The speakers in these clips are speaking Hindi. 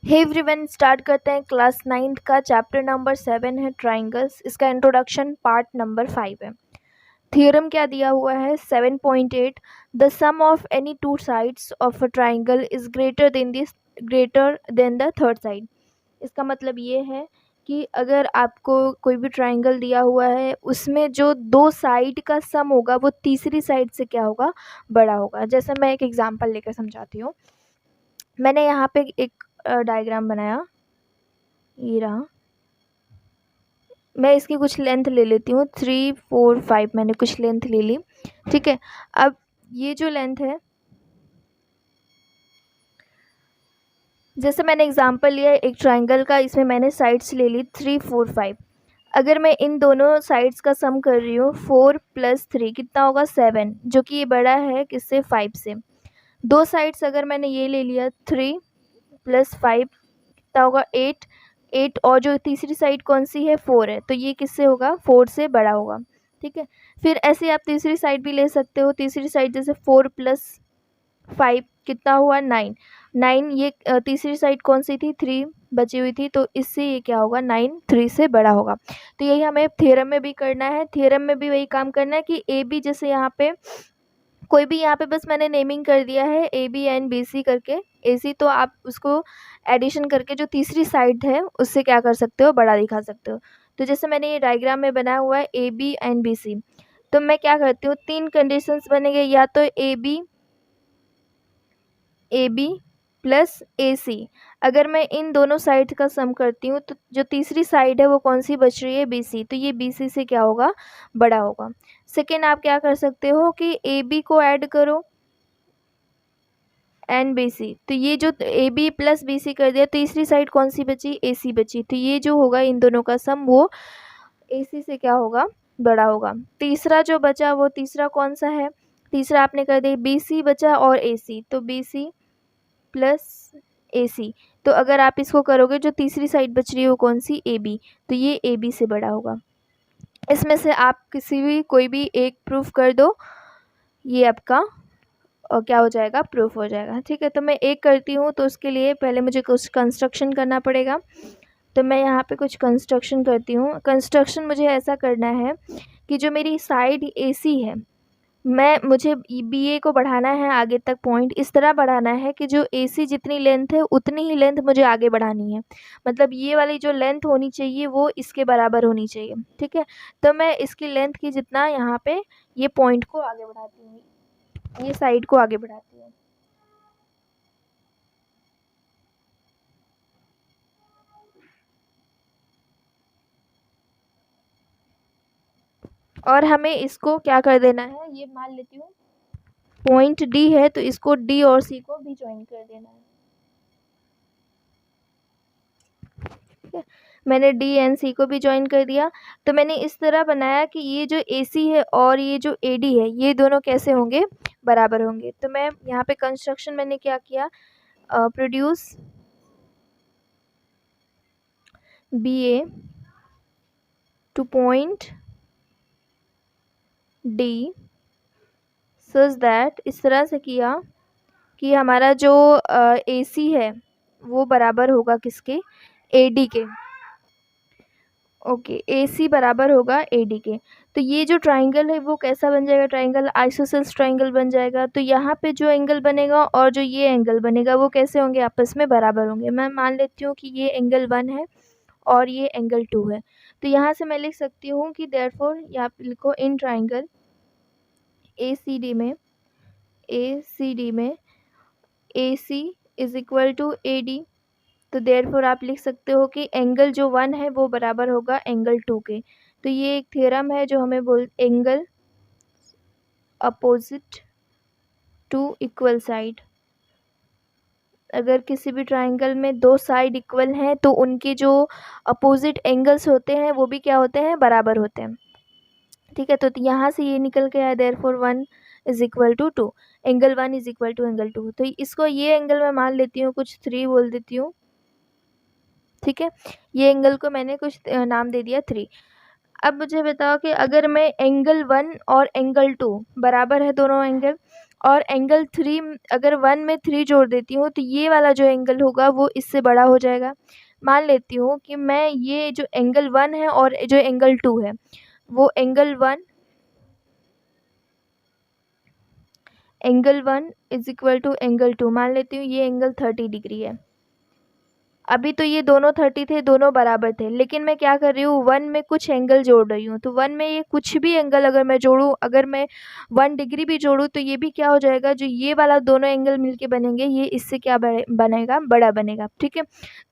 हे एवरीवन, स्टार्ट करते हैं। क्लास 9th का चैप्टर नंबर 7 है ट्राइंगल्स। इसका इंट्रोडक्शन पार्ट नंबर 5 है। थ्योरम क्या दिया हुआ है 7.8, the sum of any two sides of a triangle is greater than the third side. इसका मतलब ये है कि अगर आपको कोई भी ट्राइंगल दिया हुआ है, उसमें जो दो साइड का सम होगा वो तीसरी साइड से क्या होगा, बड़ा होगा। जैसे मैं एक एग्जांपल लेकर समझाती हूँ। मैंने यहाँ पे एक डायग्राम बनाया, ये रहा। मैं इसकी कुछ लेंथ ले लेती हूँ, 3 4 5 मैंने कुछ लेंथ ले ली। ठीक है, अब ये जो लेंथ है, जैसे मैंने एग्जांपल लिया एक ट्राइंगल का, इसमें मैंने साइड्स ले ली 3 4 5। अगर मैं इन दोनों साइड्स का सम कर रही हूँ, 4 + 3 कितना होगा 7, जो कि ये बड़ा है किससे, 5 से। दो साइड्स अगर मैंने ये ले लिया 3 + 5 कितना होगा 8, 8 और जो तीसरी साइड कौन सी है 4 है, तो ये किससे होगा, 4 से बड़ा होगा। ठीक है, फिर ऐसे आप तीसरी साइड भी ले सकते हो। तीसरी साइड जैसे 4 + 5 कितना हुआ 9, 9 ये तीसरी साइड कौन सी थी, 3 बची हुई थी, तो इससे ये क्या होगा 9 3 से बड़ा होगा। तो यही हमें थ्योरम में भी करना है। थ्योरम में भी वही काम करना है कि ए बी, जैसे यहाँ पे कोई भी, यहाँ पे बस मैंने नेमिंग कर दिया है A B and B C करके, ए सी, तो आप उसको एडिशन करके जो तीसरी साइड है उससे क्या कर सकते हो, बड़ा दिखा सकते हो। तो जैसे मैंने ये डायग्राम में बनाया हुआ है A B and B C, तो मैं क्या करती हूँ, तीन कंडीशंस बनेंगे, या तो ए बी प्लस ए सी। अगर मैं इन दोनों साइड का सम करती हूँ तो जो तीसरी साइड है वो कौन सी बच रही है, बी सी, तो ये बी सी से क्या होगा, बड़ा होगा। सेकेंड, आप क्या कर सकते हो कि ए बी को ऐड करो एन बी सी, तो ये जो A B plus B C कर दिया, तीसरी साइड कौन सी बची, ए सी बची, तो ये जो होगा इन दोनों का सम वो ए सी से क्या होगा, बड़ा होगा। तीसरा जो बचा वो तीसरा कौन सा है, तीसरा आपने कर दिया बी सी बचा और ए सी, तो बी सी प्लस ए सी, तो अगर आप इसको करोगे जो तीसरी साइड बच रही है वो कौन सी, ए बी, तो ये ए बी से बड़ा होगा। इसमें से आप किसी भी कोई भी एक प्रूफ कर दो, ये आपका और क्या हो जाएगा, प्रूफ हो जाएगा। ठीक है, तो मैं एक करती हूँ, तो उसके लिए पहले मुझे कुछ कंस्ट्रक्शन करना पड़ेगा। तो मैं यहाँ पे कुछ कंस्ट्रक्शन करती हूँ। कंस्ट्रक्शन मुझे ऐसा करना है कि जो मेरी साइड ए सी है, मुझे बी ए को बढ़ाना है आगे तक, पॉइंट इस तरह बढ़ाना है कि जो ए सी जितनी लेंथ है उतनी ही लेंथ मुझे आगे बढ़ानी है। मतलब ये वाली जो लेंथ होनी चाहिए वो इसके बराबर होनी चाहिए। ठीक है, तो मैं इसकी लेंथ की जितना यहाँ पे ये पॉइंट को आगे बढ़ाती हूँ, ये साइड को आगे बढ़ाती हूँ। और हमें इसको क्या कर देना है, ये मान लेती हूँ पॉइंट डी है, तो इसको डी और सी को भी ज्वाइन कर देना है। ठीक है, मैंने डी एंड सी को भी ज्वाइन कर दिया। तो मैंने इस तरह बनाया कि ये जो ए सी है और ये जो ए डी है, ये दोनों कैसे होंगे, बराबर होंगे। तो मैं यहाँ पे कंस्ट्रक्शन मैंने क्या किया, produce B A to point D such that, इस तरह से किया कि हमारा जो ए सी है वो बराबर होगा किसके, ए डी के। ओके, ए सी बराबर होगा ए डी के। तो ये जो ट्राइंगल है वो कैसा बन जाएगा, ट्राइंगल आइसोसेल्स ट्राइंगल बन जाएगा। तो यहाँ पे जो एंगल बनेगा और जो ये एंगल बनेगा वो कैसे होंगे, आपस में बराबर होंगे। मैं मान लेती हूँ कि ये एंगल 1 है और ये एंगल 2 है। तो यहाँ से मैं लिख सकती हूँ कि देयरफॉर, यहाँ पे लिखो इन ट्राइंगल ए सी डी में A C is equal to A D. तो देयरफॉर आप लिख सकते हो कि एंगल जो 1 है वो बराबर होगा एंगल 2 के। तो ये एक थ्योरम है जो हमें angle opposite to equal side, अगर किसी भी ट्राइंगल में दो साइड इक्वल हैं तो उनके जो अपोजिट एंगल्स होते हैं वो भी क्या होते हैं, बराबर होते हैं। ठीक है, तो यहाँ से ये निकल के आया therefore 1 is equal to 2, angle 1 is equal to angle 2। तो इसको ये एंगल मैं मान लेती हूँ, कुछ 3 बोल देती हूँ। ठीक है, ये एंगल को मैंने कुछ नाम दे दिया 3। अब मुझे बताओ कि अगर मैं एंगल 1 और एंगल 2 बराबर है दोनों एंगल, और एंगल 3 अगर 1 में 3 जोड़ देती हूँ तो ये वाला जो एंगल होगा वो इससे बड़ा हो जाएगा। मान लेती हूँ कि मैं ये जो एंगल 1 है और जो एंगल 2 है वो angle 1 is equal to angle 2 मान लेती हूँ ये एंगल 30 डिग्री है। अभी तो ये दोनों 30 थे, दोनों बराबर थे, लेकिन मैं क्या कर रही हूँ 1 में कुछ एंगल जोड़ रही हूँ। तो 1 में ये कुछ भी एंगल अगर मैं जोड़ूँ, अगर मैं 1 डिग्री भी जोड़ूँ तो ये भी क्या हो जाएगा, जो ये वाला दोनों एंगल मिलके बनेंगे ये इससे क्या बनेगा, बड़ा बनेगा। ठीक है,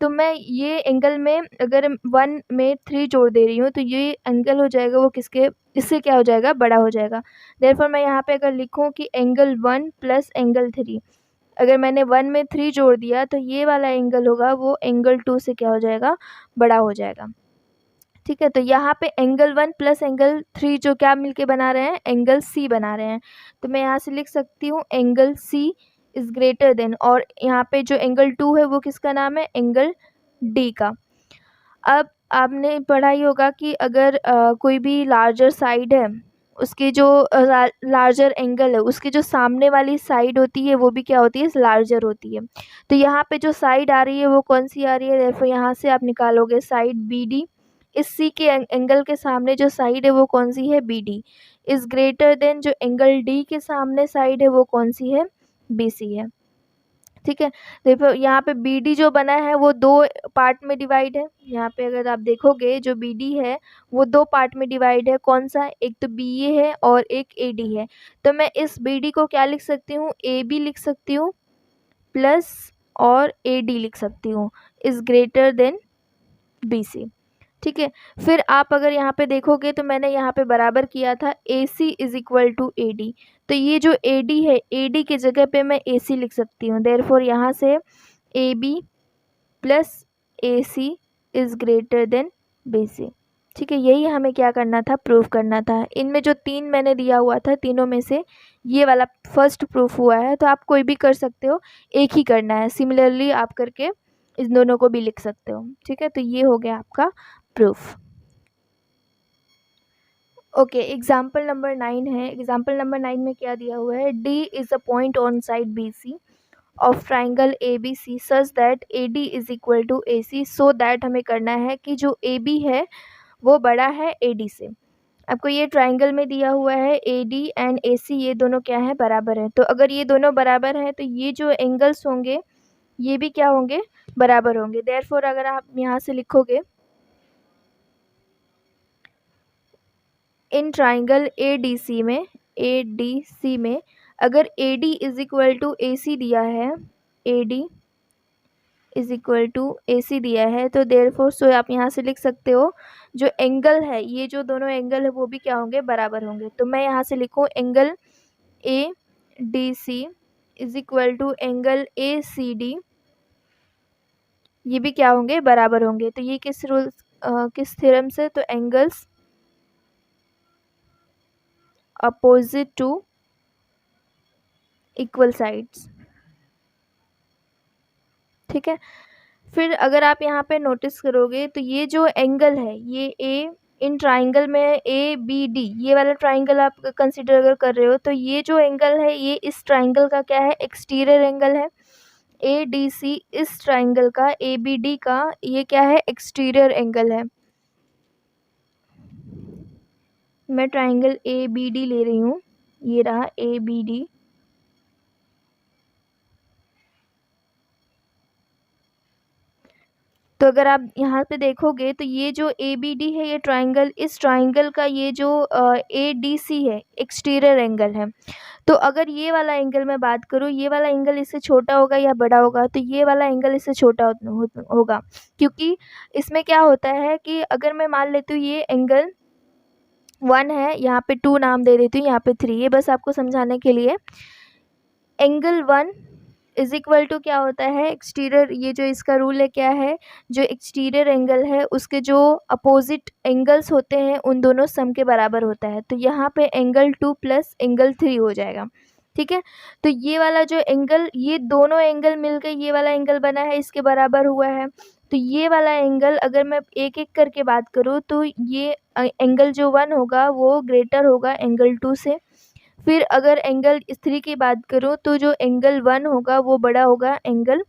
तो मैं ये एंगल में अगर 1 में 3 जोड़ दे रही हूँ तो ये एंगल हो जाएगा वो किसके, इससे क्या हो जाएगा, बड़ा हो जाएगा। देयरफॉर मैं यहाँ पे अगर लिखूँ कि एंगल 1 प्लस एंगल 3, अगर मैंने 1 में 3 जोड़ दिया तो ये वाला एंगल होगा वो एंगल 2 से क्या हो जाएगा, बड़ा हो जाएगा। ठीक है, तो यहाँ पे एंगल 1 प्लस एंगल 3 जो क्या मिलके बना रहे हैं, एंगल सी बना रहे हैं। तो मैं यहाँ से लिख सकती हूँ angle C is greater than, और यहाँ पे जो एंगल 2 है वो किसका नाम है, एंगल डी का। अब आपने पढ़ा ही होगा कि अगर कोई भी लार्जर साइड है, उसके जो लार्जर एंगल है उसके जो सामने वाली साइड होती है वो भी क्या होती है, लार्जर होती है। तो यहाँ पे जो साइड आ रही है वो कौन सी आ रही है, देखो यहाँ से आप निकालोगे साइड बी डी, इस सी के एंगल के सामने जो साइड है वो कौन सी है, B D is greater than जो एंगल डी के सामने साइड है वो कौन सी है, बी सी है। ठीक है, देखो यहाँ पे बी डी जो बना है वो 2 पार्ट में डिवाइड है। यहाँ पे अगर आप देखोगे जो बी डी है वो 2 पार्ट में डिवाइड है। कौन सा, एक तो बी ए है और एक ए डी है। तो मैं इस बी डी को क्या लिख सकती हूँ, ए बी लिख सकती हूँ प्लस और ए डी लिख सकती हूँ, is greater than B C. ठीक है, फिर आप अगर यहाँ पे देखोगे तो मैंने यहाँ पे बराबर किया था A C is equal to A D. तो ये जो ए डी है, ए डी की जगह पे मैं ए सी लिख सकती हूँ। देयरफॉर यहाँ से A B plus A C is greater than B C. ठीक है, यही हमें क्या करना था, प्रूफ करना था। इनमें जो 3 मैंने दिया हुआ था तीनों में से ये वाला फर्स्ट प्रूफ हुआ है। तो आप कोई भी कर सकते हो, एक ही करना है। सिमिलरली आप करके इस दोनों को भी लिख सकते हो। ठीक है, तो ये हो गया आपका प्रूफ। ओके, एग्जाम्पल नंबर 9 है। एग्जाम्पल नंबर 9 में क्या दिया हुआ है, D is a point on side B C of triangle A B C such that A D is equal to A C. So that हमें करना है कि जो ए बी है वो बड़ा है ए डी से। आपको ये ट्राइंगल में दिया हुआ है ए डी एंड ए सी, ये दोनों क्या है, बराबर है। तो अगर ये दोनों बराबर हैं तो ये जो एंगल्स होंगे ये भी क्या होंगे, बराबर होंगे। देयरफॉर अगर आप यहाँ से लिखोगे इन ट्राइंगल ए डी सी में अगर A D is equal to A C दिया है, A D is equal to A C दिया है, तो देयरफॉर सो आप यहाँ से लिख सकते हो जो एंगल है, ये जो दोनों एंगल है वो भी क्या होंगे, बराबर होंगे। तो मैं यहाँ से लिखूँ angle A D C is equal to angle A C D, ये भी क्या होंगे, बराबर होंगे। तो ये किस रूल किस थ्योरम से, तो angles opposite to equal sides. ठीक है, फिर अगर आप यहाँ पे नोटिस करोगे तो ये जो एंगल है ये ए, इन ट्राइंगल में ए बी डी, ये वाला ट्राइंगल आप कंसिडर अगर कर रहे हो तो ये जो एंगल है ये इस ट्राइंगल का क्या है, एक्सटीरियर एंगल है। ए डी सी इस ट्राइंगल का, ए बी डी का ये क्या है, एक्सटीरियर एंगल है। मैं ट्राइंगल ए बी डी ले रही हूँ, ये रहा ए बी डी। तो अगर आप यहाँ पे देखोगे तो ये जो ए बी डी है ये ट्राइंगल, इस ट्राइंगल का ये जो ए डी सी है एक्सटीरियर एंगल है। तो अगर ये वाला एंगल मैं बात करूँ, ये वाला एंगल इससे छोटा होगा या बड़ा होगा, तो ये वाला एंगल इससे छोटा होगा, क्योंकि इसमें क्या होता है कि अगर मैं मान लेती हूँ ये एंगल 1 है, यहाँ पे 2 नाम दे देती हूँ, यहाँ पे 3, ये बस आपको समझाने के लिए। एंगल 1 इज इक्वल टू क्या होता है, एक्सटीरियर, ये जो इसका रूल है क्या है, जो एक्सटीरियर एंगल है उसके जो अपोजिट एंगल्स होते हैं उन दोनों सम के बराबर होता है। तो यहाँ पे एंगल 2 प्लस एंगल 3 हो जाएगा। ठीक है, तो ये वाला जो एंगल, ये दोनों एंगल मिलकर ये वाला एंगल बना है, इसके बराबर हुआ है। तो ये वाला एंगल अगर मैं एक एक करके बात करूँ तो ये एंगल जो 1 होगा वो ग्रेटर होगा एंगल 2 से। फिर अगर एंगल 3 की बात करूँ तो जो एंगल 1 होगा वो बड़ा होगा एंगल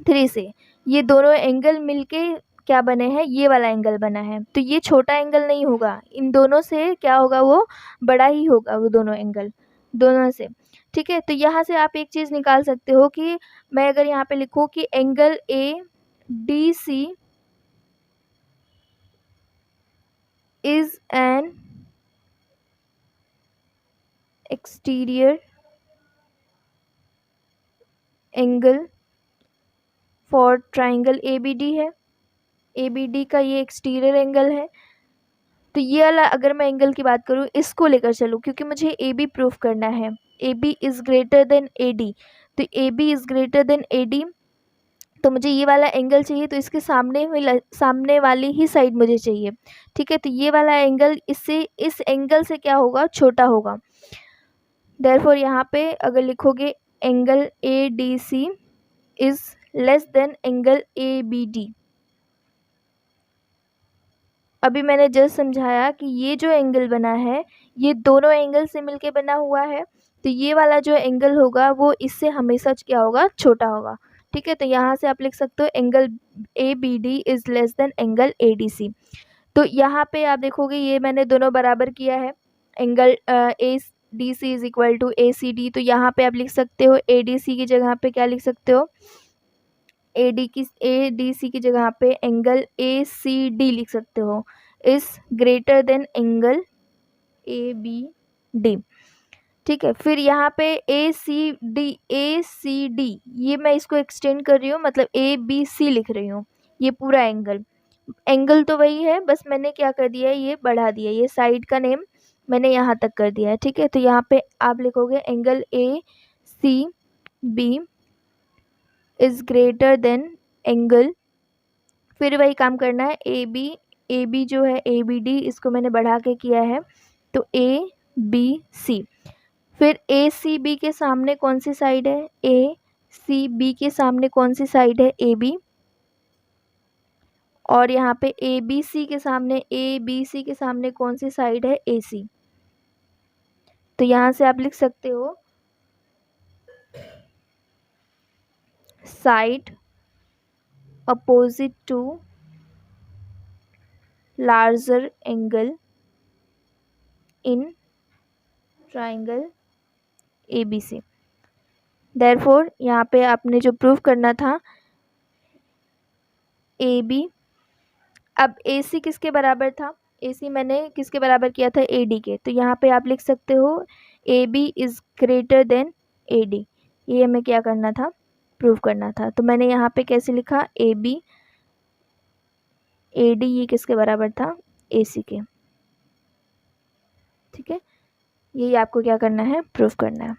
3 से। ये दोनों एंगल मिलके क्या बने हैं, ये वाला एंगल बना है, तो ये छोटा एंगल नहीं होगा, इन दोनों से क्या होगा, वो बड़ा ही होगा, वो दोनों एंगल दोनों से। ठीक है, तो यहाँ से आप एक चीज़ निकाल सकते हो कि मैं अगर यहाँ पे लिखूँ कि angle A D C is an exterior angle for triangle A B D है, ए बी डी का ये एक्सटीरियर एंगल है। तो ये वाला अगर मैं एंगल की बात करूँ, इसको लेकर चलूँ, क्योंकि मुझे ए बी प्रूफ करना है, A B is greater than A D, तो A B is greater than A D, तो मुझे ये वाला एंगल चाहिए, तो इसके सामने वाली ही साइड मुझे चाहिए। ठीक है, तो ये वाला एंगल इससे, इस एंगल से क्या होगा, छोटा होगा। देयरफॉर यहाँ पे अगर लिखोगे angle A D C is less than angle A B D. अभी मैंने जस्ट समझाया कि ये जो एंगल बना है ये दोनों एंगल से मिलके बना हुआ है, तो ये वाला जो एंगल होगा वो इससे हमेशा क्या होगा, छोटा होगा। ठीक है, तो यहाँ से आप लिख सकते हो angle A B D is less than angle A D C. तो यहाँ पे आप देखोगे ये मैंने दोनों बराबर किया है, angle A D C is equal to A C D, तो यहाँ पे आप लिख सकते हो ए डी सी की जगह पे क्या लिख सकते हो, ए डी सी की जगह पे एंगल ए सी डी लिख सकते हो, is greater than angle A B D. ठीक है, फिर यहाँ पे ए सी डी ये मैं इसको एक्सटेंड कर रही हूँ, मतलब ए बी सी लिख रही हूँ, ये पूरा एंगल तो वही है, बस मैंने क्या कर दिया है, ये बढ़ा दिया, ये साइड का नेम मैंने यहाँ तक कर दिया है। ठीक है, तो यहाँ पे आप लिखोगे angle A C B is greater than angle, फिर वही काम करना है, ए बी जो है ए बी डी इसको मैंने बढ़ा के किया है, तो ए बी सी। फिर ए सी बी के सामने कौन सी साइड है, ए सी बी के सामने कौन सी साइड है, ए बी, और यहाँ पे ए बी सी के सामने कौन सी साइड है, ए सी। तो यहाँ से आप लिख सकते हो side opposite to larger angle in triangle A B C. Therefore यहाँ पे आपने जो प्रूव करना था ए बी, अब ए सी किसके बराबर था, ए सी मैंने किसके बराबर किया था, ए डी के, तो यहाँ पे आप लिख सकते हो A B is greater than A D, ये हमें क्या करना था, प्रूव करना था। तो मैंने यहाँ पे कैसे लिखा, ए बी ए डी ये किसके बराबर था, ए सी के। ठीक है, यही आपको क्या करना है, प्रूव करना है।